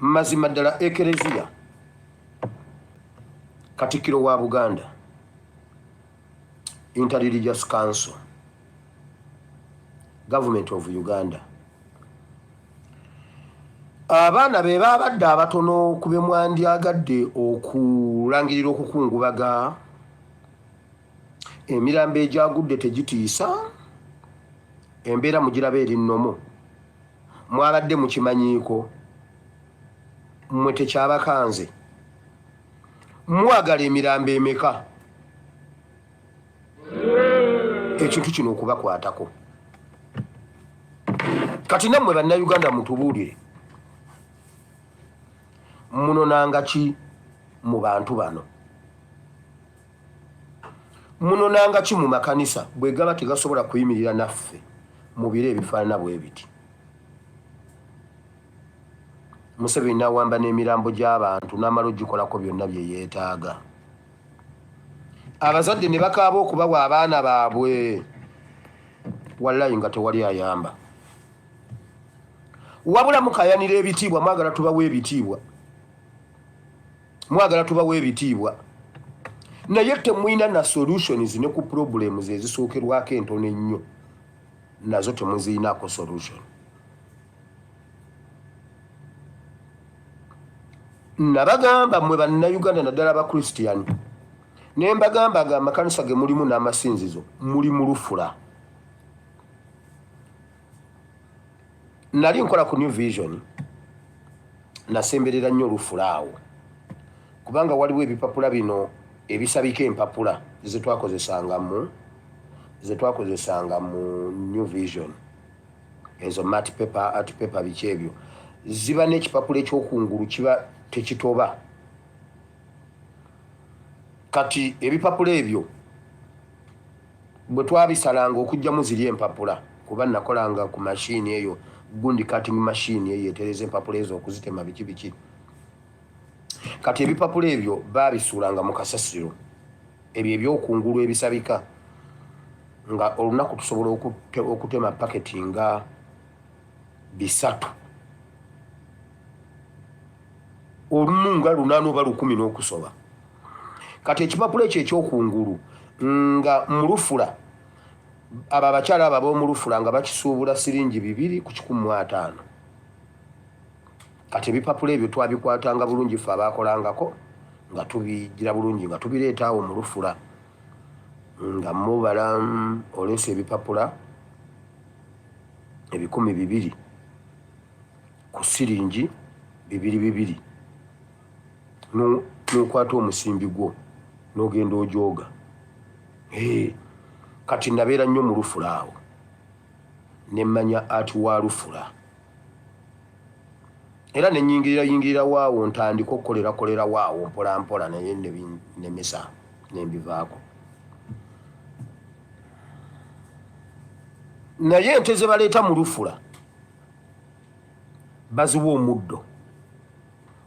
mazima ddala ekereziya Katikkiro wa Buganda Interreligious Council Government of Uganda abaana be babadde abatono kube mwandyagadde okulangirira okukungubaga emirambo egyagudde tegitiisa embeera mugiraba eri nnomo mwabadde mukimanyiiko mmwe tekyabakanze mwagala emirambo emeka ekintu kino okubakwatako kati nammwe bannayuganda mutubuulire munonanga ki mu bantu bano munonanga ki mu makanisa bwe gaba tegasobola kuyimirira naffe mu biro ebifaanana bwe biti Museveni n'awamba n'emirambo gy'abantu n'amala ogikolako byonna bye yeetaaga abazadde ne bakaaba okubawa abaana baabwe wallayi nga tewali ayamba wabula mukayanira ebitiibwa mwagala tubawa ebitiibwa mwagala tubawa ebitiibwa naye temwina na solutions ne ku problems ezisookerwako entono ennyo nazo temuziinako solution nabagamba mmwe bannayuganda naddala abakristiyani ne mbagamba amakanisa ge mulimu n'amasinzizo muli mu lufula nali nkola ku New Vision nasemberera nnyo olufula awo kubanga waliwo ebipapula bino ebisabika empapula zetwakozesanga mu New Vision ezo art paper biki ebyo ziba n'ekipapula ekyokungulu kiba tekitoba kati ebipapula ebyo bwe twabisalanga okujjamu ziri empapula kuba nakolanga ku machine eyo gundi cutting machine eyo etereza empapula ezo okuzitema biki biki kati ebipapula ebyo babisuulanga mu kasasiro ebyo ebyokungulu ebisabika nga olunaku tusobola okutema paketi nga 3 olumu nga 8 oba 10 n'okusoba kati ekipapula ekyo ekyokungulu nga mu lufula abo abakyala abo ab'omu lufula nga bakisuubula siringi 2 ku 150 kati ebipapula ebyo twabikwatanga bulungi ffe abaakolangako nga tubigira bulungi nga tubireeta awo mu lufula nga mubala oleesa ebipapula 200 ku siringi 2 n'okwata omusimbi gwo n'ogenda ojooga kati nabeera nnyo mu lufula awo nemmanya ati wa lufula era nenyingirira waawo ntandika okukolera waawo mpolampola naye nemesa nembivaako naye ente ze baleeta mu lufula baziwa omuddo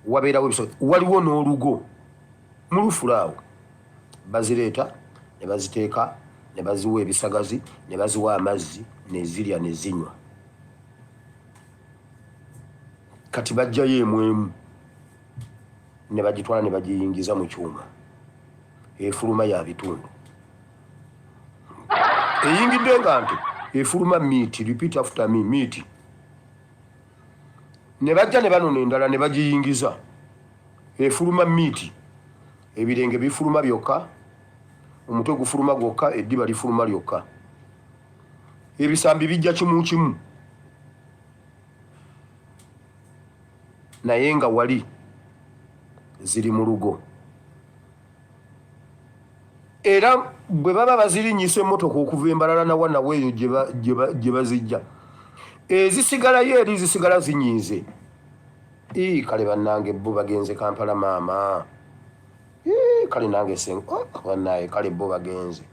wabeerawo ebiso waliwo n'olugo mu lufula awo bazireeta ne baziteeka ne baziwa ebisagazi ne baziwa amazzi nezirya ne zinywa kati bajjayo emwemu ne bagitwala ne bagiyingiza mu kyuma efuluma ya bitundu eyingidde nga nti efuluma meat repeat after me meat ne bajja ne banona endala ne bagiyingiza efuluma meat ebirenge bifuluma byokka omutwe gufuluma gwokka eddiba lifuluma lyokka ebisambi bijja kimu kimu naye nga wali ziri mu lugo era bwe baba bazirinyisa emmotoka okuva embalala naweeyo gye bazijja ezisigalayo eri zisigala zinyiize kale bannange bo bagenze Kampala maama kale nange bannaye kale bo bagenze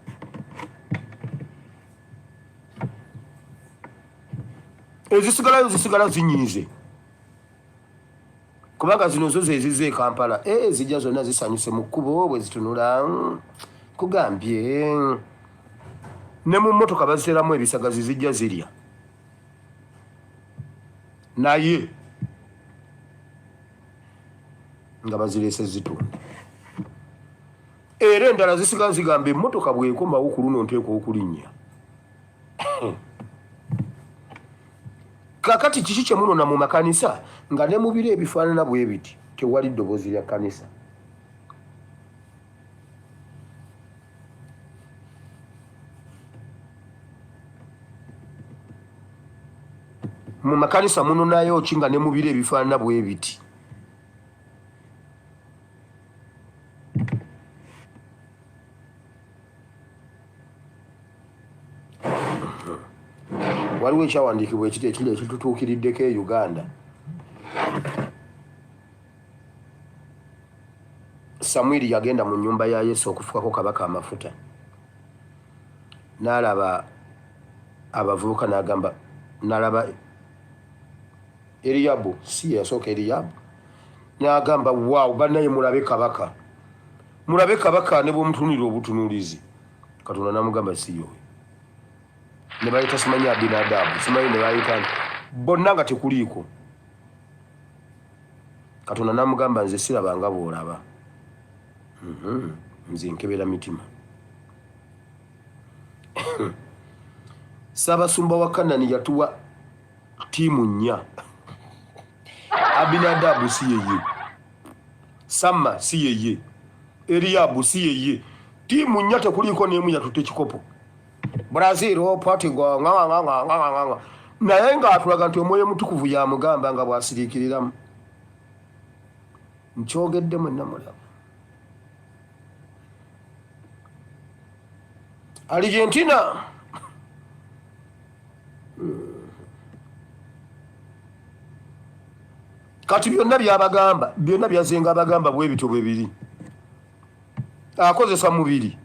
ezisigalayo zisigala zinyiize kubanga zino zo zezize Kampala zijja zonna zisanyuse mu kkubo bwe zitunula kugambye ne mu mmotoka baziteramu ebisagazi zijja zirya naye nga bazirese zitunda era endala zisigaye zigamba emmotoka bw'ekomawo ku luno nteekwa okulinnya kakati kiki kye munona mu makanisa nga ne mu biro ebifaanana bwe biti tewali ddoboozi lya kanisa mu makanisa munonayo ki nga ne mu biro ebifaanana bwe biti waliwo ekyawandiikibwa ekiti ekiri ekitutuukiriddeko e Uganda Samwiri yagenda mu nnyumba ya Yesu okufukako kabaka amafuta n'alaba abavubuka n'agamba n'alaba Eriyabu si yasooka Eriyabu n'agamba waaw bannaye mulabe kabaka ne bw'omutunulira obutunuulizi Katonda n'amugamba si yowe ne bayita simanyi Abinadabu simanyi ne bayita bonna nga tekuliiko Katonda n'amugamba nze sirabanga bw'olaba nze nkebera mitima Ssaabasumba wa Kanani yatuwa tiimu 4 Abinadabu si yeye Samma si yeye Eriyabu si yeye tiimu 4 tekuliiko n'emu yatutte ekikopo Brazil Portugal nga naye ng'atulaga nti Omwoyo Mutukuvu yamugamba nga bw'asiriikiriramu nkyogedde mwenna mulaba Argentina kati byonna byabagamba byonna byazenga abagamba bwe bityo bwe biri akozesa mubiri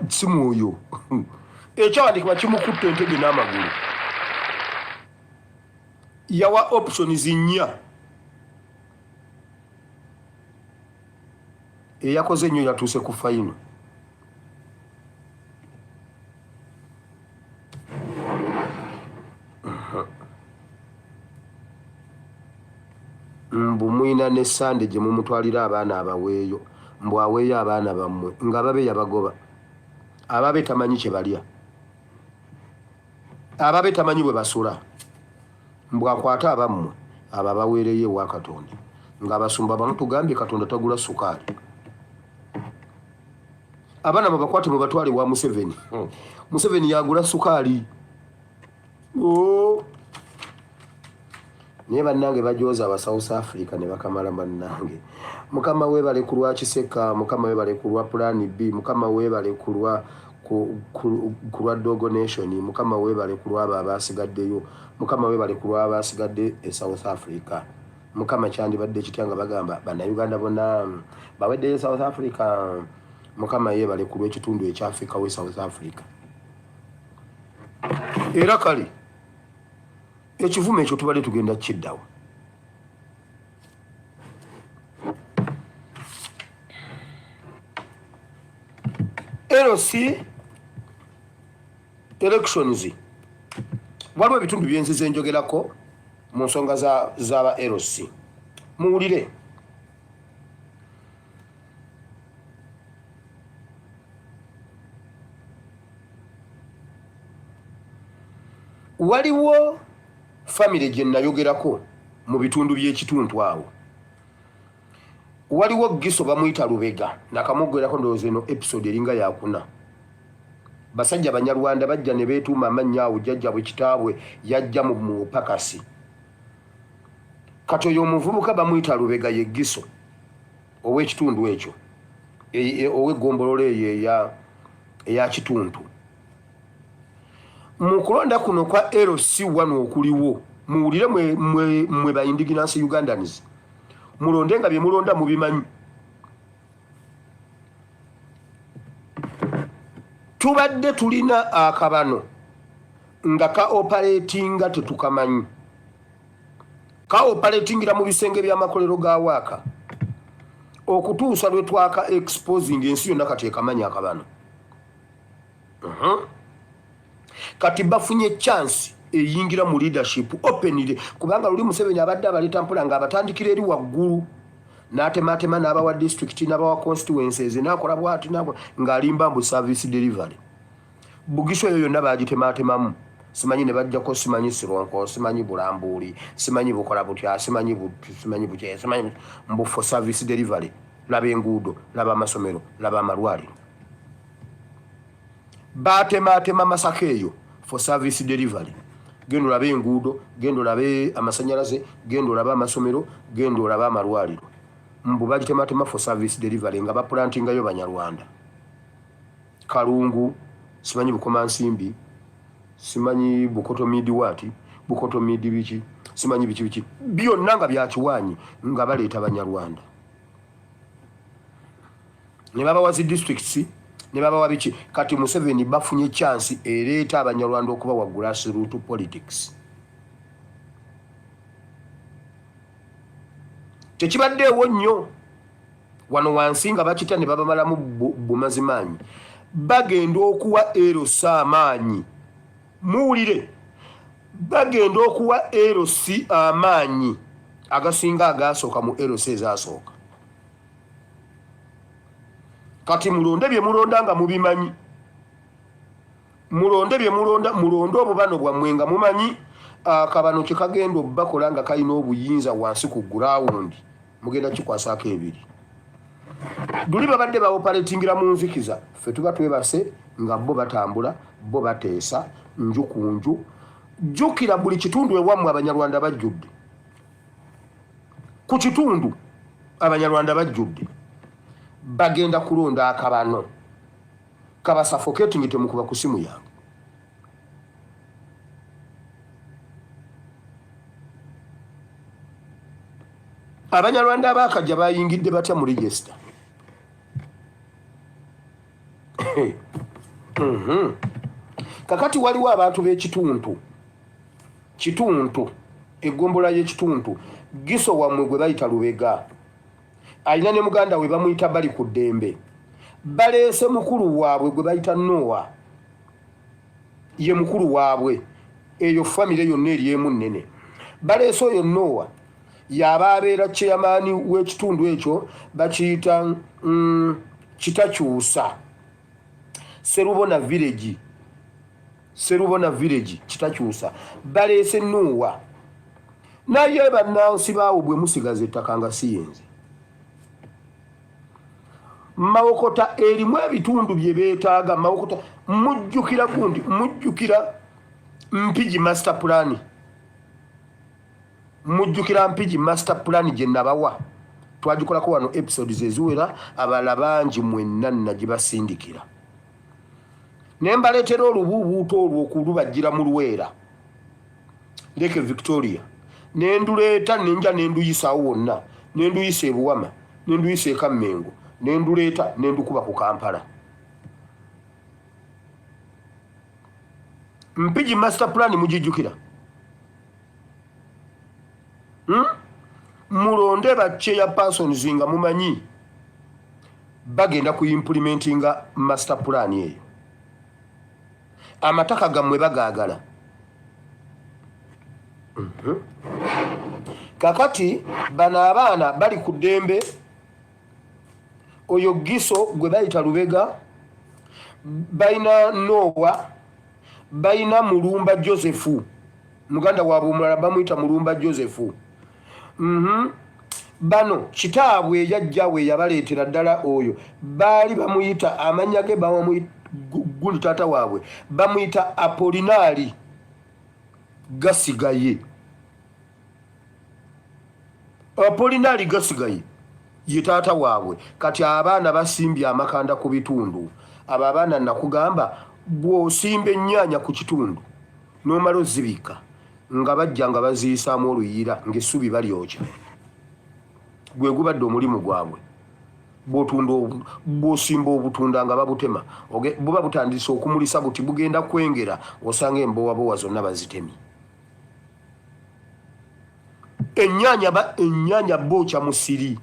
si mwoyo ekyawandiikibwa kimukutte entege n'amagulu yawa options 4 eyakoze ennyo yatuuse ku fayino mbu mwina ne Sande gye mumutwalira abaana abaweeyo mbu aweeyo abaana bammwe nga babe yabagoba ababe tamanyi kye balya ababe tamanyi bwe basula mbu akwata abammwe abo abaweereyo ewa Katonda ng'abasumba bamu tugambye Katonda tagula sukaali abaana babakwate mu batwale wa Museveni Museveni yagula sukaali naye bannange bajooza aba South Africa ne bakamala bannange Mukama weebale ku lwa Kiseka Mukama weebale ku lwa Plan B Mukama weebale ku lwa Dogo Nation Mukama weebale ku lwabo abasigaddeyo Mukama weebale ku lwabo abasigadde e South Africa Mukama kyandibadde kitya nga bagamba bannayuganda bonna baweddeyo South Africa Mukama yeebale ku lw'ekitundu ekya Africa we South Africa era kale ekivume ekyo tubadde tugenda kiddawo LC elections waliwo ebitundu byenzize njogerako mu nsonga z'aba LC muwulire waliwo family gye nayogerako mu bitundu by'ekituntu awo waliwo Giso bamuyita Lubega nakamugwerako ndowooza eno episode eringa yakuna basajja Banyarwanda bajja ne beetuuma amannya awo jjajjabwe kitaabwe yajja mu pakasi kati oyo omuvubuka bamuyita Lubega ye Giso ow'ekitundu ekyo ow'eggombolola eyo eya kituntu mu kulonda kuno kwa LC wano okuliwo muwulire mwe ba indigenous Ugandans mulonde nga bye mulonda mubimanyi tubadde tulina akabano nga ka operatinga tetukamanyi ka operatingira mu bisenge by'amakolero ga waaka okutuusa lwe twaka exposing ensi yonna kati ekamanya akabano kati bafunye chance eyingira mu leadership openly kubanga luli Museveni abadde abaleta mpula nga abatandikira eri waggulu n'atematema n'abawa district n'abawa constituencies n'akola bw'ati ng'alimba mbu service delivery. Bugiso eyo yonna bagitematemamu. Simanyi ne bajjako simanyi Sironko, simanyi Bulambuli, simanyi bukola butya, simanyi bukye, simanyi mbu for service delivery. Laba enguudo, laba amasomero, laba amalwaliro. Batematema Masaka eyo for service delivery. Gendo labe enguudo, gendo labe amasanyalaze, gendo laba amasomero, gendo laba amalwaliro. Mbu bagitematema for service delivery nga baplantingayo Banyarwanda. Kalungu, simanyi Bukoma Nsimbi, simanyi Bukoto Midi wati, Bukoto Midi biki, simanyi biki. Byonna nga byakiwanyi nga baleeta Banyarwanda. Ne babawa zi districts, ne babawa biki. Kati Museveni bafunye chance ereeta Abanyarwanda okuba wa grassroots politics. Tekibaddeewo nnyo wano wansi nga bakita ne babamalamu bumazimanyi. Bagenda okuwa LC amaanyi. Muwulire. Bagenda okuwa LC amaanyi agasinga agasooka mu LC ezasooka. Kati mulonde bye mulonda nga mubimanyi. Mulonde bye mulonda, mulonde obubano bwammwe nga mumanyi. Akabano kikagenda obakola nga kalina obuyinza wansi ku ground. Mugenda kikwasaako ebiri. Duli babadde ba operatingira mu nzikiza. Ffe tuba twebase nga bo batambula, bo bateesa, nju ku nju. Jjukira buli kitundu ewammwe Abanyarwanda bajjudde. Ku kitundu Abanyarwanda bajjudde. Bagenda kulonda akabano. Kaba suffocating temukuba ku simu yange. Abanyarwanda abakajja bayingidde batya mu register. Kakati waliwo abantu b'ekituntu. Kituntu. Eggombola y'ekituntu. Giso wamwe gwe bayita Lubega. Alina ne muganda we bamuyita bali ku ddembe. Baleese mukulu waabwe gwe bayita Noah. Ye mukulu waabwe. Eyo famire yonna eri emu nnene. Baleese oyo Noah. Yaba abeera chairman w'ekitundu ekyo bakiyita Kitakyusa. Serubona village. Serubona village Kitakyusa. Baleese Noah. Naye bannansi baawo bwe musigaza ettaka nga siyenze. Mawokota erimu ebitundu bye beetaaga. Mawokota mujjukira gundi, mujjukira Mpigi master plan. Mujjukira Mpigi master plan gye nabawa. Twagikolako wano episodes eziwera abala bangi mwenna nagibasindikira. Ne mbaleetera olubuubuuto olwo okulubajjira mu Luweera. Leke Victoria. Ne nduleeta nenja ne nduyisaawo wonna. Ne nduyisa e Buwama. Ne nduyisa e Kammengo. Ne nduleeta ne ndukuba ku Kampala. Mpigi master plan mugijjukira. Mulonde ba chairpersons nga mumanyi bagenda ku implementinga master plan eyo. Amataka gammwe bagaagala. Kakati bano abaana bali ku ddembe. Oyo Giso gwe bayita Lubega. Baina Noah. Baina Mulumba Josefu. Muganda waabwe omulala bamuyita Mulumba Josefu. Bano kitaabwe yajjawe yabaleetera ddala oyo. Baali bamuyita amannya ge gundi taata waabwe. Bamuyita Apolinari Gasigaye. Apolinari Gasigaye ye taata waabwe. Kati abaana basimbye amakanda ku bitundu. Abo abaana nakugamba bw'osimba ennyaanya ku kitundu n'omala ozibika nga bajja nga baziyisaamu oluyira ng'essubi balyokya. Gwe gubadde omulimu gwabwe. Bw'osimba obutunda nga babutema. Buba butandise okumulisa buti bugenda kwengera osanga embowabowa zonna bazitemye. Ennyaanya bookya musiri.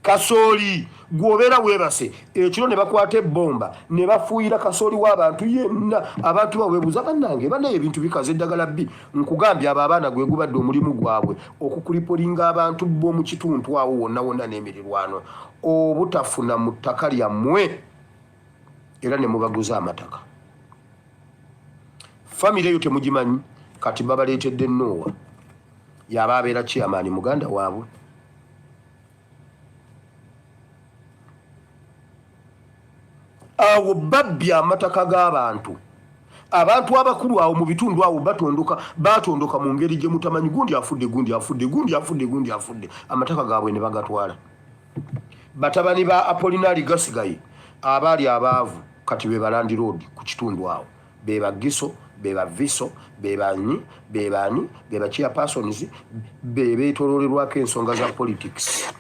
kasooli gw'obeera weebase ekiro ne bakwata ebbomba ne bafuuyira kasooli w'abantu yenna abantu baweebuuza bannange bannaye ebintu bikaze eddagala bbi nkugambye abo abaana gwe gubadde omulimu gwabwe okukulipolinga abantu b'omu kitundu awo wonna wonna n'emirirwano obutafuna mu ttaka lyammwe era ne mubaguza amataka famire eyo temugimanyi kati babaleetedde Noah yaba abeera chairman muganda waabwe awo babbi amataka g'abantu abantu abakulu awo mu bitundu awo batondoka mu ngeri gye mutamanyi gundi afudde amataka gaabwe ne bagatwala batabani ba Apolinari Gasigaye abaali abaavu kati be balandi road ku kitundu awo be bagiso be baviso be bani be chairpersons be beetololerwako ensonga za politics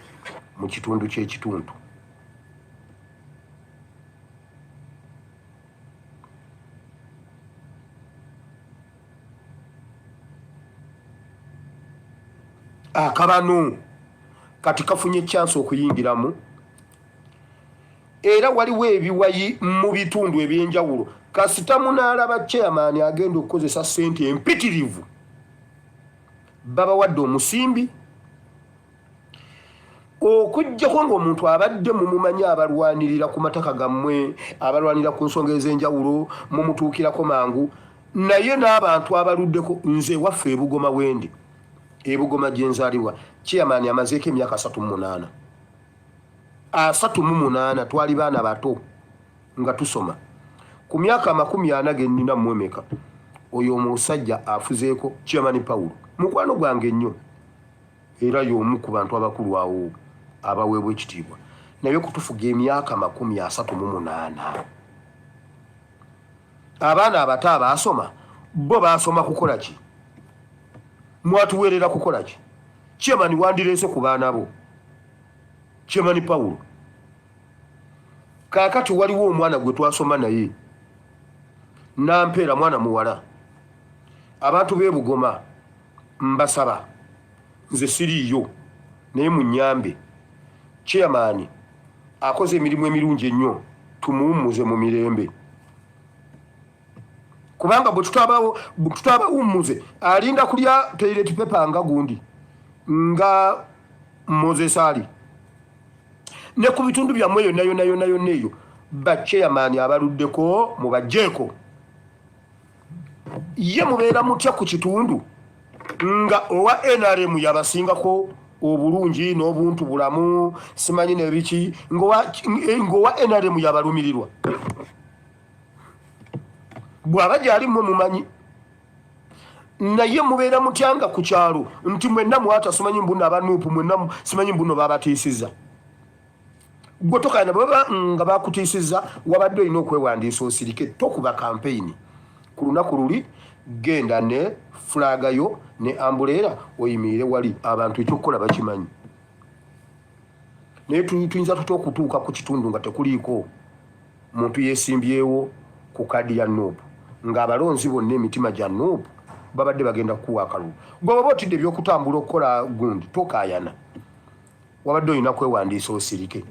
mu kitundu ky'ekitundu akabano kati kafunye chance okuyingiramu era waliwo ebiwayi mu bitundu ebyenjawulo kasita munaalaba chairman agenda okukozesa ssente empitirivu babawadde omusimbi okujjako ng'omuntu abadde mumumanyi abalwanirira ku mataka gammwe abalwanira ku nsonga ez'enjawulo mumutuukirako mangu naye n'abantu abaluddeko nze waffe ebugoma wendi ebugoma gyenzaalibwa chairman amazeeko emyaka 38 38 twali baana bato nga tusoma ku myaka 40 gennina mwemeka oyo omusajja afuzeeko chairman Paulo mukwano gwange nnyo era y'omu ku bantu abakulu awo abaweebwa ekitiibwa naye kutufuga emyaka 38 abaana abato abaasoma bo baasoma kukola ki mwatuweerera kukola ki chairman wandireese ku baana bo chairman Paulo kaakati waliwo omwana gwe twasoma naye nampeera mwana muwala abantu b'ebugoma mbasaba nze siriiyo naye munyambe chairman akoze emirimu emirungi ennyo tumuwummuze mu mirembe kubanga bwe tutabawummuze alinda kulya toilet paper nga gundi nga Moses ali ne ku bitundu byammwe yonna eyo ba chairman abaluddeko mubajjeeko ye mubeera mutya ku kitundu nga owa NRM yabasingako obulungi n'obuntu bulamu simanyi nebiki ngowa NRM yabalumirirwa bwaba gyali mmwe mumanyi naye mubeera mutyanga ku kyalo nti mwenna mwata simanyi mbuno abanuupu mwenna simanyi mbuno babatiisiza gwe tokayana baba nga bakutiisiza wabadde olina okwewandiisa osirike tokuba kampeyini ku lunaku luli genda ne flagayo ne ambuleera oyimirire wali abantu ekyokukola bakimanyi naye tuyinza tutya okutuuka ku kitundu nga tekuliiko muntu yeesimbyewo ku kadi ya Nuupu ng'abalonzi bonna emitima gya Nuupu babadde bagenda kukuwa akalulu gwe baba otidde ebyokutambula okukola gundi tokaayana wabadde olina kwewandiisa osirike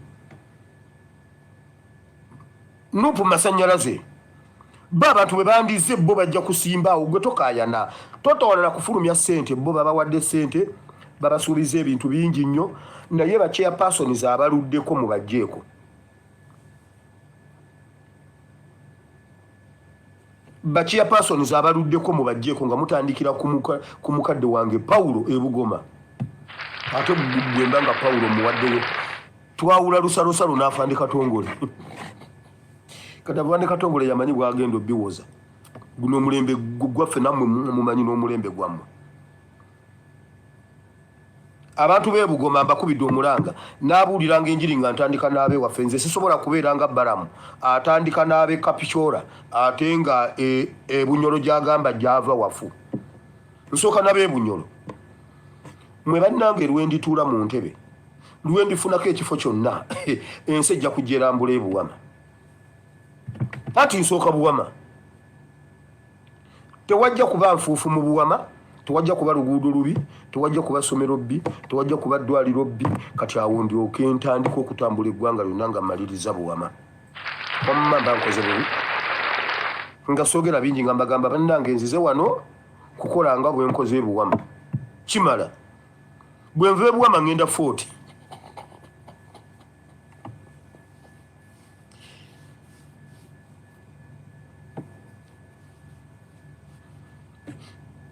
Nuupu masannyalaze bo abantu bwe bandize bo bajja kusimbaawo gwe tokaayana totoolera kufulumya ssente bo babawadde ssente babasuubiza ebintu bingi nnyo naye ba chairpersons abaluddeko mubajjeeko ba chairpersons abaluddeko mubajjeeko nga mutandikira ku mukadde wange Paulo ebugoma ate gwemba nga Paulo muwaddeyo twawula lusalosalo n'afande Katongole Katavande Katongole yamanyi bwagenda obiwoza guno omulembe gwaffe nammwe mumanyi n'omulembe gwammwe abantu b'ebugoma mbakubidde omulanga n'abuuliranga enjiri nga ntandika n'abe waffe nze sisobola kubeera nga Balamu atandika n'abe Kapichora ate nga ebunyolo gy'agamba gyava wafu nsooka n'abeebunyolo mwe bannange lwendituula mu ntebe lwendifunako ekifo kyonna ensi ejja kujja erambula ebuwama ati nsooka buwama tewajja kuba nfuufu mu buwama Tewajja kuba luguudo lubi, tewajja kuba ssomero bbi, tewajja kuba ddwaliro bbi, kati awo ndyoke ntandika okutambula eggwanga lyonna nga mmaliriza buwama. Wamma mba nkoze bubi. Nga soogera bingi nga mbagamba bannange nzize wano kukola nga bwe nkoze buwama. Kimala. Bwe nva ebuwama ngenda 40.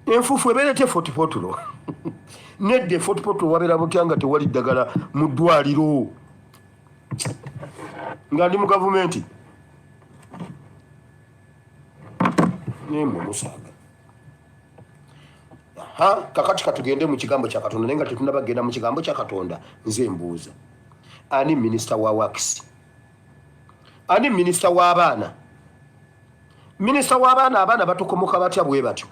Enfufu ebeerete 40 potulo. Nedde 40 potulo wabeera mutya nga tewali ddagala mu ddwaliro. Nga ndi mu gavumenti. Nemwe musaaga. Kakati katugende mu kigambo kya Katonda naye nga tetunnabagenda mu kigambo kya Katonda. Nze mbuuza. Ani minisita wa wakisi? Ani minisita w'abaana? Minisita w'abaana abaana batukomoka batya bwe batyo?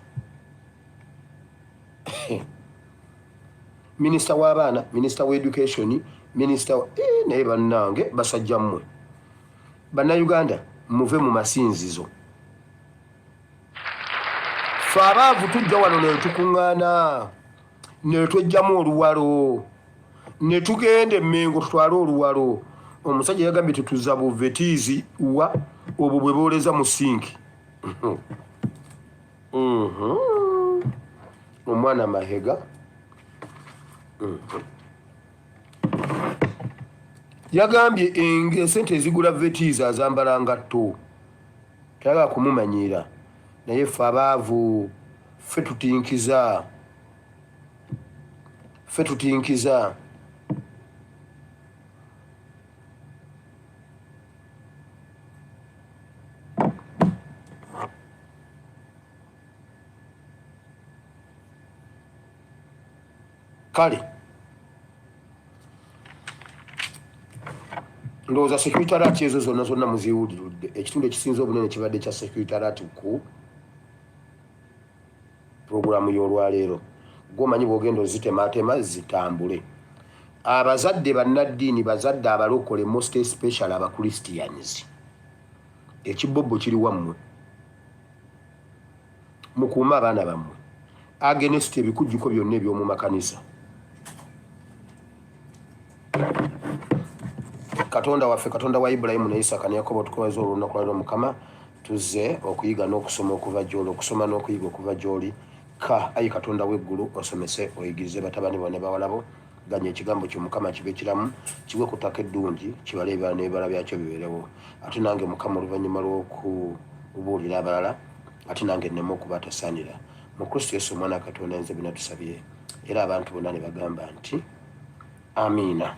Minisita w'abaana, minisita wa education, minisita naye bannange basajja mmwe. Bannayuganda muve mu masinzizo. Ffe abaavu tujja wano ne tukuŋŋaana ne twejjamu oluwalo ne tugenda e Mengo tutwale oluwalo. Omusajja yagambye tutuza buvetiizi wa obwo bwe booleza mu sinki. Omwana Mahega yagambye esente ezigula vetiizi azambala ngatto. Tayagala kumumanyira. Naye ffe abaavu ffe tutinkiza. Ffe tutinkiza. Kale ndowooza secretariat ezo zonna muziwuliridde. Ekitundu ekisinza obunene kibadde kya secretariat ku programu y'olwaleero. Gwomanyi bw'ogenda ozitematema zitambule. Abazadde bannaddiini bazadde abalokole most especially aba Christians. Ekibobbo kiri wammwe. Mukuuma abaana bammwe. Against ebikujjuko byonna eby'omu makanisa. Katonda waffe, Katonda wa Ibrahimu ne Isaka ne Yakobo tukoze olunaku lwa Mukama tuzze okuyiga n'okusoma okuva gy'oli, okusoma n'okuyiga okuva gy'oli. Ayi Katonda w'eggulu osomese oyigirize batabani bo ne bawalabo ganya ekigambo ky'Omukama kibe kiramu kiwe ku ttaka eddungi kibale ebibala n'ebibala byakyo bibeerewo. Ate nange Mukama oluvannyuma lw'okubuulira abalala ate nange nneme okuba tasaanira. Mu Kristo Yesu omwana wa Katonda nze bina tusabye era abantu bonna ne bagamba nti amiina.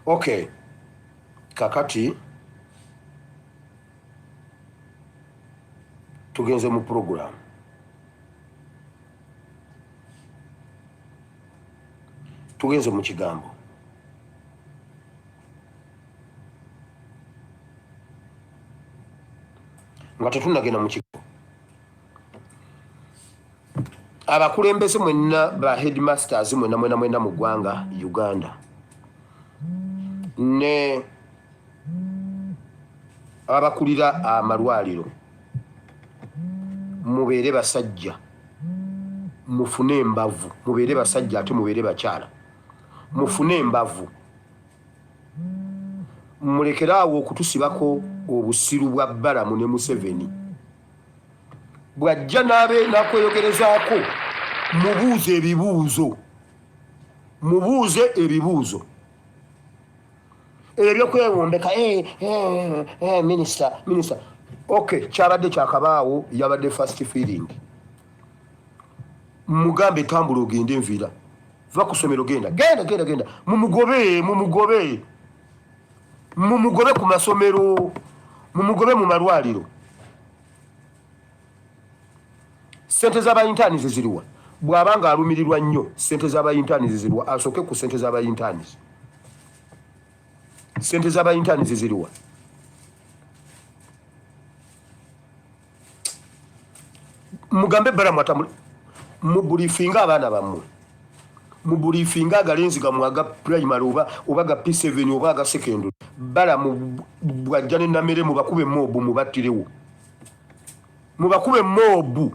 Okay. Kakati tugenze mu program. Tugenze mu kigambo. Nga tetunnagenda mu kigambo. Abakulembeze mwenna ba headmasters mwenna mu ggwanga Uganda. Ne abakulira amalwaliro mubeere basajja mufune embavu. Mubeere basajja ate mubeere bakyala mufune embavu. Mulekeraawo okutusibako obusiru bwa Balamu ne Museveni. Bw'ajja n'akweyogerezaako mubuuze ebibuuzo. Mubuuze ebibuuzo. Ebyokwewombeka minister. Okay, kyabadde kyakabaawo yabadde first feeling. Mugambe tambula ogende envira. Va ku ssomero genda. Mumugobe ku masomero. Mumugobe mu malwaliro. Sente z'abayintaani ziziriwa. Bw'abanga alumirirwa nnyo sente z'abayintaani ziziriwa. Asooke ku sente z'abayintaani. Sente z'abayintaani ziziriwa. Mugambe Balamu atambula. Mubulifinga abaana bammwe. Mubulifinga agalenzi gammwe aga primary oba ga P7 oba aga secondary. Balamu bw'ajja ne Namere mubakube mobu mubattirewo. Mubakube mobu.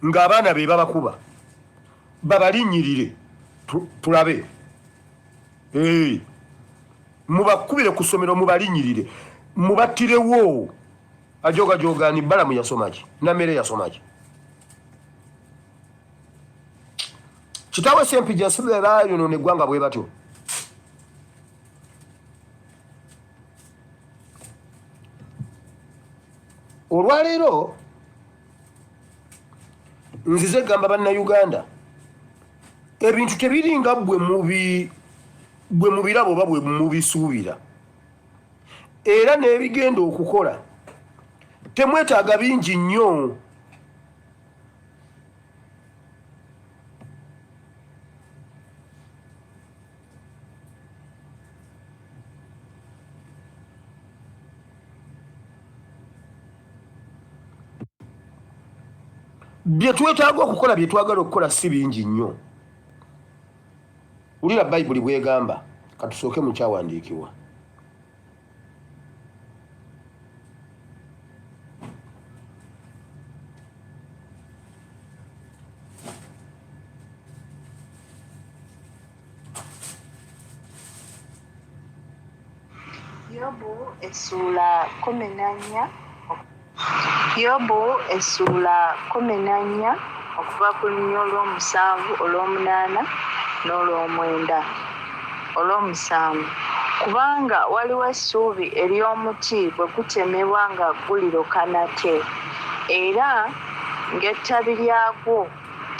ng'abaana be babakuba babalinyirire tulabe mubakubire ku ssomero mubalinyirire mubattirewo ajogajogani Balamu yasomaki Namere yasomaki kitawe Sempijja sibe bayonoona eggwanga bwe batyo olwaleero nzize gamba bannayuganda ebintu tebiringa bwe mubirabo oba bwe mubisuubira era n'ebigenda okukola temwetaaga bingi nnyo bye twetaaga okukola bye twagala okukola si bingi nnyo ulira Bayibuli bwegamba katusooke mu kyawandiikibwa Yobu essula 14 okuva ku lunnyo olw'omusanvu olw'omunaana n'olw'omwenda olw'omusanvu kubanga waliwo essuubi ery'omuti bwe gutemebwa nga guliroka nate era ng'ettabi lyagwo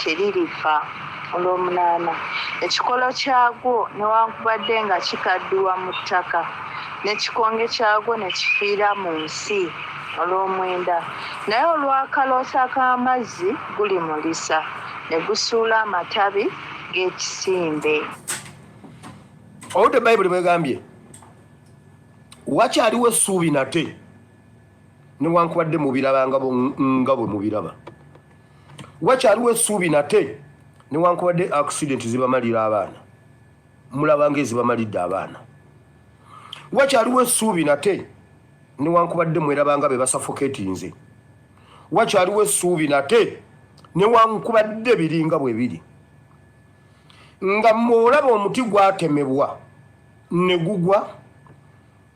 teririfa olw'omunaana ekikolo kyagwo newankubadde nga kikaddiwa mu ttaka n'ekikonge kyagwo ne kifiira mu nsi olw'omwenda naye olw'akaloosa k'amazzi gulimulisa ne gusuula amatabi g'ekisimbe owudde Bayibuli bwegambye wakyaliwo essuubi nate newankubadde mubiraba nga bwe mubiraba wakyaliwo essuubi nate newankubadde accident zibamalira abaana mulaba ng'ezibamalidde abaana wakyaliwo essuubi nate newankubadde mwerabanga be basafoketinze wakyaliwo essuubi nate newankubadde biringa bwe biri nga mwolaba omuti gwatemebwa ne gugwa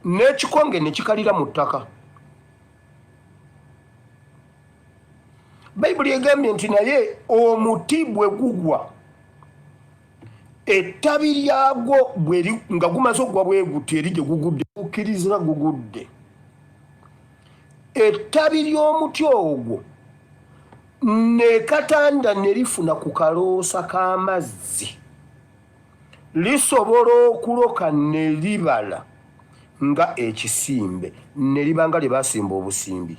n'ekikonge ne kikalira mu ttaka Bayibuli egambye nti naye omuti bwe gugwa ettabi lyagwo nga gumaze okugwa bwe guti eri gye gugudde gukkiriza gugudde ettabi ly'omuti ogwo ne katanda ne lifuna ku kaloosa k'amazzi lisobola okuloka ne libala nga ekisimbe ne liba nga lye basimba obusimbi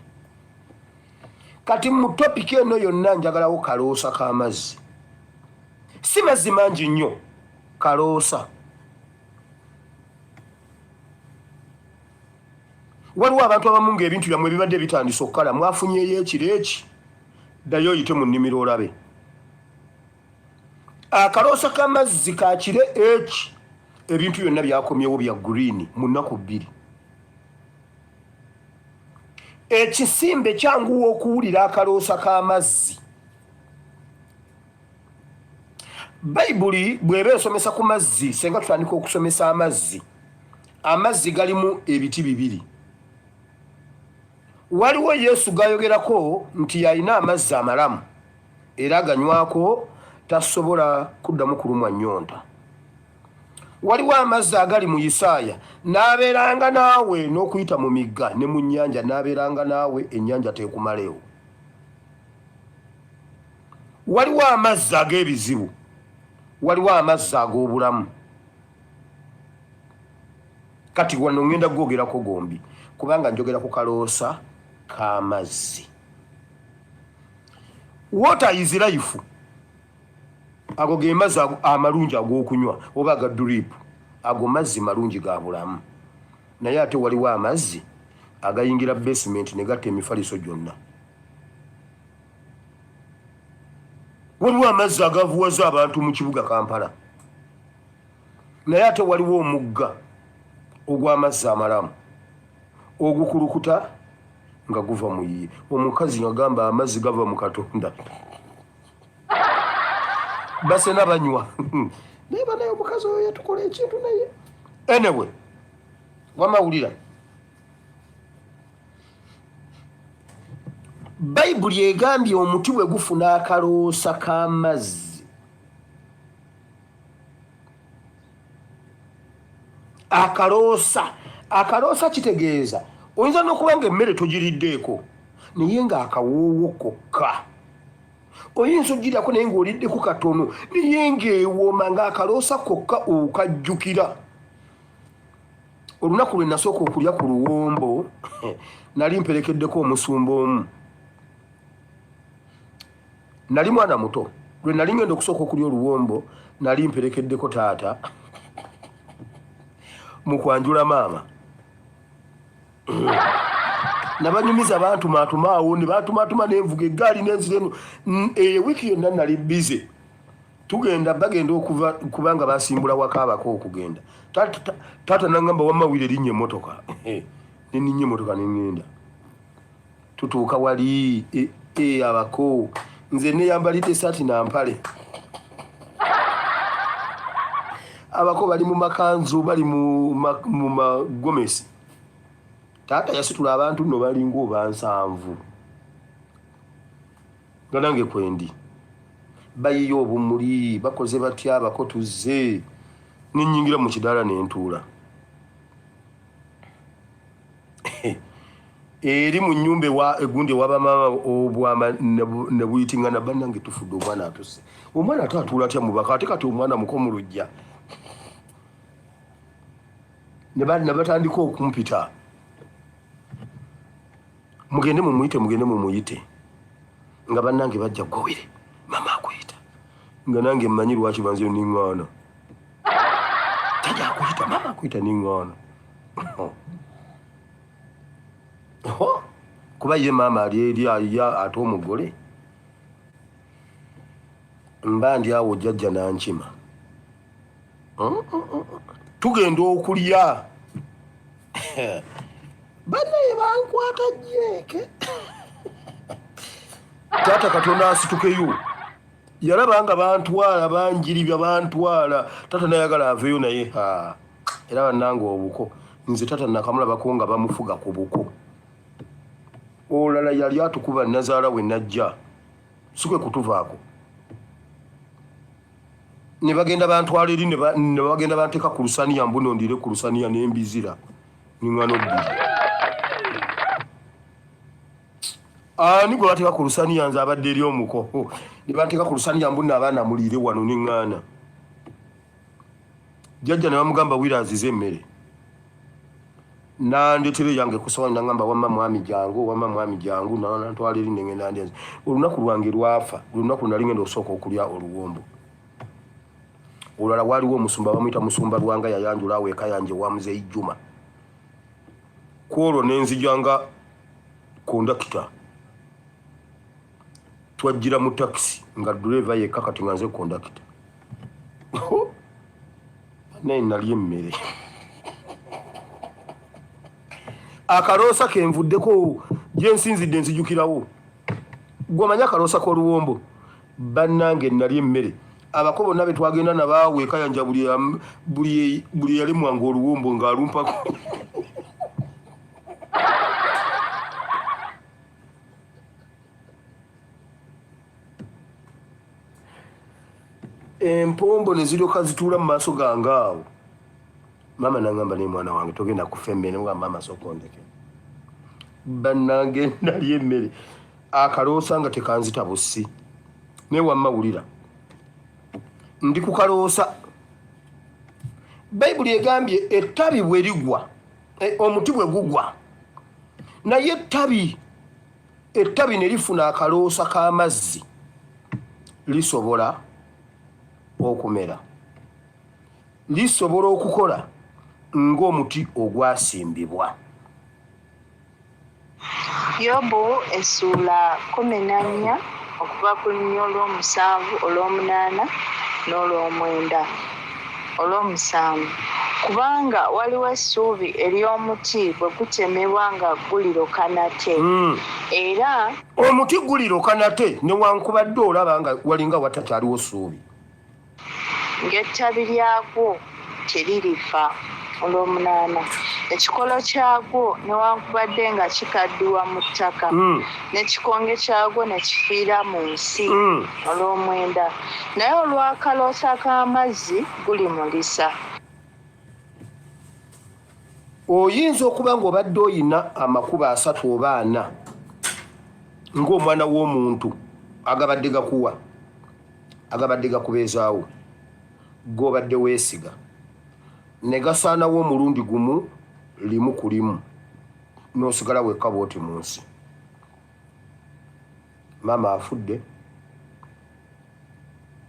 kati mu topiki eno yonna njagalawo kaloosa k'amazzi si mazzi mangi nnyo kaloosa waliwo abantu abamu ng'ebintu byammwe bibadde bitandise okukala mwafunyeyo ekiro eki ddayo oyite mu nnimiro olabe akaloosa k'amazzi kakire eki ebintu byonna byakomyewo bya green mu nnaku 2 ekisimbe kyanguwa okuwulira akaloosa k'amazzi Bayibuli bw'eba esomesa ku mazzi senga tutandika okusomesa amazzi galimu ebiti 2 waliwo Yesu gayogerako nti yalina amazzi amalamu era aganywako tasobola kuddamu kulumwa nnyonta waliwo amazzi agali mu Isaaya n'abeeranga naawe n'okuyita mu migga ne mu nnyanja n'abeeranga naawe ennyanja teekumalewo waliwo amazzi ag'ebizibu waliwo amazzi ag'obulamu kati wano ngenda gwogerako gombi kubanga njogera ku kaloosa k'amazzi water is life ago ge mazzi amalungi ag'okunywa oba aga drip ago mazzi malungi ga bulamu naye ate waliwo amazzi agayingira basement ne gatta emifaliso gyonna waliwo amazzi agavuwaza abantu mu kibuga Kampala naye ate waliwo omugga ogw'amazzi amalamu ogukulukuta nga guva mu yiye omukazi ngagamba amazzi gava mu Katonda basena banywa naye banaye omukazi oyo yatukola ekintu naye anyway wamawulira bayibuli egambye omuti bwe gufuna akaloosa k'amazzi akaloosa kitegeeza oyinza n'okuba nga emmere togiriddeeko naye ng'akawoowo kokka oyinza ogiryako naye ng'oliddeko katono naye ng'ewooma ng'akaloosa kokka okajjukira olunaku lwe nasooka okulya ku luwombo nali mperekeddeko omusumba omu nali mwana muto lwe nali ngenda okusooka okulya oluwombo nali mperekeddeko taata mu kwanjula maama nabanyumiza bantumatumaawo ne bantumatuma nenvuga eggaali nenzira eno wiiki yonna nali bize tugenda bagenda okuva kubanga basimbula waka abako okugenda taata nangamba wamawire linnya emmotoka neninnya emmotoka nengenda tutuuka wali abako nze neyambalidde esaati nampale abako bali mu makanzu bali mu magomesi taata yasitula abantu nno balinga oba 7 nga nange kwendi bayiyo obumuli bakoze batya abako tuzze nenyingira mu kidaala nentuula eri mu nnyumba egundi wabamama obwama ne buyitingana bannange tufudde omwana atuse omwana ate atuula atya mubaka ate kati omwana muko mu lujja ne batandika okumpita mugende mumuyite nga bannange bajja gwowere mama akuyita nga nange mmanyi lwaki banzeyo niŋŋaana tajja akuyita mama akuyita niŋŋaana kuba ye maama ali eri ate omugole mba ndi awo jjajja nankima tugenda okulya bannaye bankwata jeeke taata katonda asitukeyo yalabanga bantwala banjiribya bantwala taata nayagala aveyo naye era bannanga obuko nze taata nakamulabako nga bamufuga ku buko olala yali atukuba nazaala we najja sikwe kutuvaako ne bagenda bantwala eri ne bagenda banteeka ku lusaniya mbuno ndire ku lusaniya nembizira niŋŋano bbiri ani gwe bateeka ku lusaniya nze abadde eri omuko ne banteeka ku lusaniya mbuno abaana muliire wano niŋŋaana jjajja ne bamugamba wira azize emmere nandetera yange kusawani nangamba wamma mwami jangu nantwala eri nengenda ndenze olunaku lwange lwafa olunaku nali ngenda osooka okulya oluwombo olala waliwo omusumba bamuyita musumba lwanga yayanjula awo eka yanje wamuze ijjuma kwolwo nenzijanga kondakita twajjira mu takisi nga dureva yekka kati nga nze kondakita naye nali emmere akaloosa kenvuddeko gyensinzidde nzijukirawo gwamanya akaloosa k'oluwombo bannange nali emmere abako bonna betwagenda nabaawe ekayanja buli yalemwanga oluwombo ng'alumpako empombo ne ziryoka zituula mu maaso gange awo mama nangamba naye mwana wange togenda kufa emmere mugamba mama sokondeke bannange nali emmere akaloosa nga tekanzita bussi naye wammawulira ndi ku kaloosa bayibuli egambye ettabi bwe ligwa omuti bwe gugwa naye ettabi ne lifuna akaloosa k'amazzi lisobola okumera lisobola okukola ng'omuti ogwasimbibwa Yobu essuula 14 okuva ku lunya olw'omusanvu olw'omunaana n'olw'omwenda olw'omusanvu kubanga waliwo essuubi ery'omuti bwe gutemebwa nga guliroka nate era omuti guliroka nate newankubadde olaba nga walinga watakyaliwo ssuubi ng'ettabi lyagwo teririfa olw'omunaana. Ekikolo kyagwo newankubadde nga kikaddiwa mu ttaka n'ekikonge kyagwo ne kifiira mu nsi olw'omwenda, naye olw'akaloosa k'amazzi gulimulisa. Oyinza okuba ng'obadde oyina amakubo 3 oba 4 ng'omwana w'omuntu agabadde gakuwa, agabadde gakubeezaawo, g'obadde weesiga, ne gasaanawo omulundi gumu limu ku limu, n'osigala wekka bw'oti mu nsi. Maama afudde,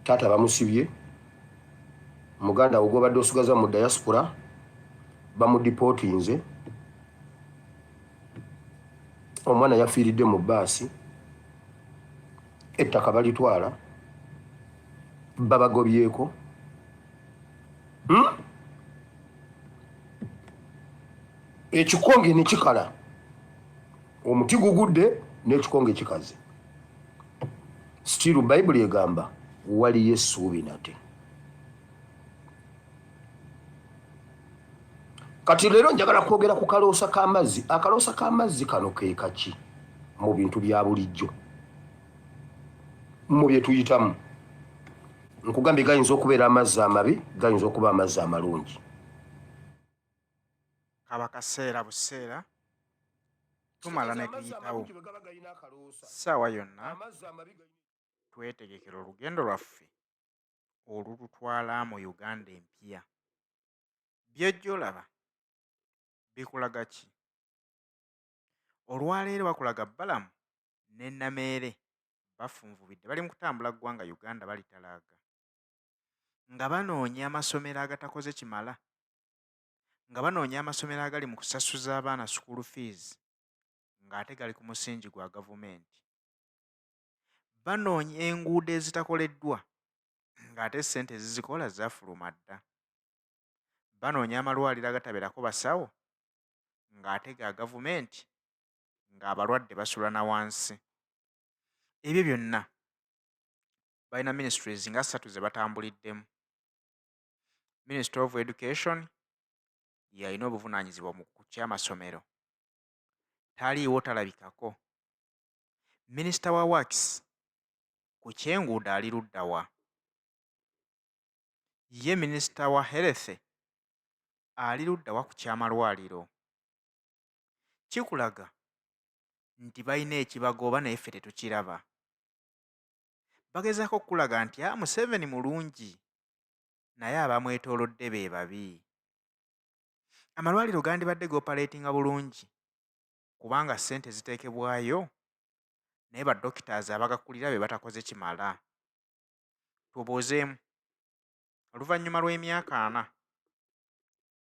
taata bamusibye, muganda wo gw'obadde osigaza mu diaspora bamudipootinze, omwana yafiiridde mu bbaasi, ettaka balitwala, babagobyeko. Ekikonge ne kikala, omuti gugudde n'ekikonge kikaze. Still Bayibuli egamba waliyo essuubi nate. Kati leero njagala kwogera ku kaloosa k'amazzi. Akaloosa k'amazzi kano ke kaki mu bintu bya bulijjo, mu bye tuyitamu? Nkugambye gayinza okubeera amazzi amabi, gayinza okuba amazzi amalungi. Kaba kaseera buseera tumala ne tuyitawo ssaawa yonna twetegekera olugendo lwaffe olututwala mu Uganda empya. By'ojja olaba bikulaga ki? Olwaleero bakulaga Balamu ne Nameere bafunvubidde bali mu kutambula ggwanga Uganda balitalaaga, nga banoonya amasomero agatakoze kimala, nga banoonya amasomero agali mu kusasuza abaana school fees ng'ate gali ku musingi gwa gavumenti, banoonya enguudo ezitakoleddwa ng'ate ssente ezizikola zaafuluma dda, banoonya amalwaliro agatabeerako basawo ng'ate ga gavumenti ng'abalwadde basula na wansi. Ebyo byonna balina ministries nga 3 ze batambuliddemu. Ministry of Education yalina obuvunaanyizibwa ku ky'amasomero, taliiwo talabikako. Minisita wa Works ku ky'enguudo ali ludda wa? Ye minisita wa Health ali ludda wa ku ky'amalwaliro? Kikulaga nti balina ekibagoba naye ffe tetukiraba. Bagezaako okulaga nti Museveni mulungi naye abamwetoolodde be babi. Amalwaliro gandibadde goopaleetinga bulungi kubanga ssente ziteekebwayo naye baddokitaazi abagakulira be batakoze kimala. Tubuuzeemu, oluvannyuma lw'emyaka 4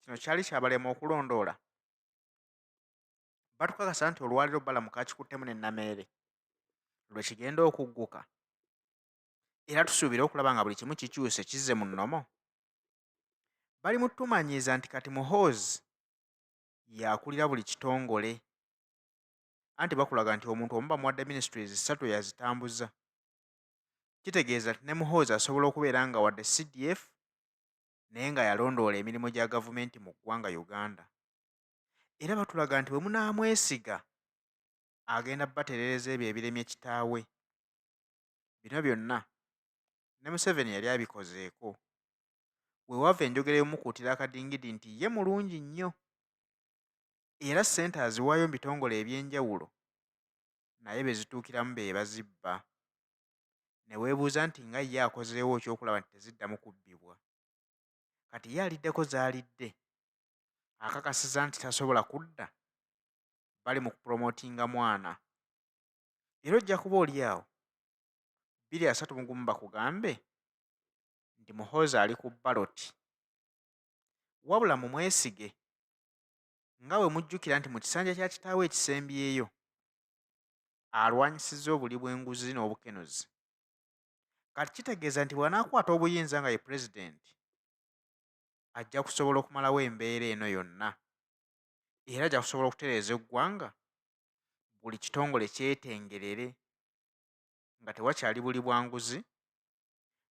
kino kyali kyabalema okulondoola? Batukakasa nti olwaliro Balamu kakikuttemu ne Nameere lwe kigenda okugguka, era tusuubira okulaba nga buli kimu kikyuse kizze mu nnomo. Bali mu tumanyiiza nti kati Muhoozi yakulira buli kitongole, anti bakulaga nti omuntu omu bamuwadde ministries 3 yazitambuza. Kitegeeza nti ne Muhoozi asobola okubeera nga wadde CDF naye nga yalondoola emirimu gya gavumenti mu ggwanga Uganda. Era batulaga nti bwe munaamwesiga agenda batereereza ebyo ebiremye kitaawe. Bino byonna ne Museveni yali abikozeeko. Weewava enjogera y'omukuutira akadingidi nti ye mulungi nnyo era ssente aziwaayo mu bitongole eby'enjawulo naye be zituukiramu be bazibba. Ne weebuuza nti nga ye akozeewo ekyokulaba nti teziddamu kubbibwa. Kati ye aliddeko z'alidde akakasiza nti tasobola kudda, bali mu kupromootinga mwana. Era ojja kuba oli awo 231 bakugambe nti Muhoozi ali ku baloti. Wabula mu mwesige nga bwe mujjukira nti mu kisanja kya kitaawe ekisembyeyo alwanyisizza obuli bw'enguzi n'obukenuzi. Kati kitegeeza nti bw'anaakwata obuyinza nga ye pulezidenti ajja kusobola okumalawo embeera eno yonna, era ajja kusobola okutereeza eggwanga buli kitongole kyetengerere, nga tewakyali buli bwanguzi,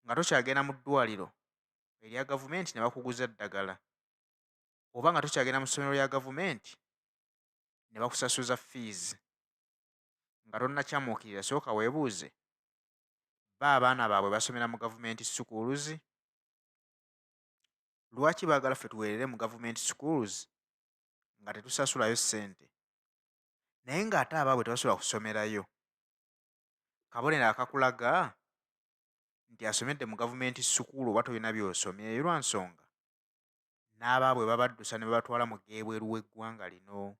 nga tokyagenda mu ddwaliro erya gavumenti ne bakuguza ddagala, oba nga tokyagenda mu ssomero lya gavumenti ne bakusasuza fees nga tonnakyamuukirira. Sooka weebuuze, ba abaana baabwe basomera mu gavumenti schools? Lwaki baagala ffe tuweerere mu gavumenti schools nga tetusasulayo ssente, naye ng'ate abaabwe tebasobola kusomerayo? Kabonero akakulaga nti asomedde mu gavumenti school oba tolina by'osomyeyo lwa nsonga n'abaabwe babaddusa ne babatwala mu geebweru w'eggwanga lino.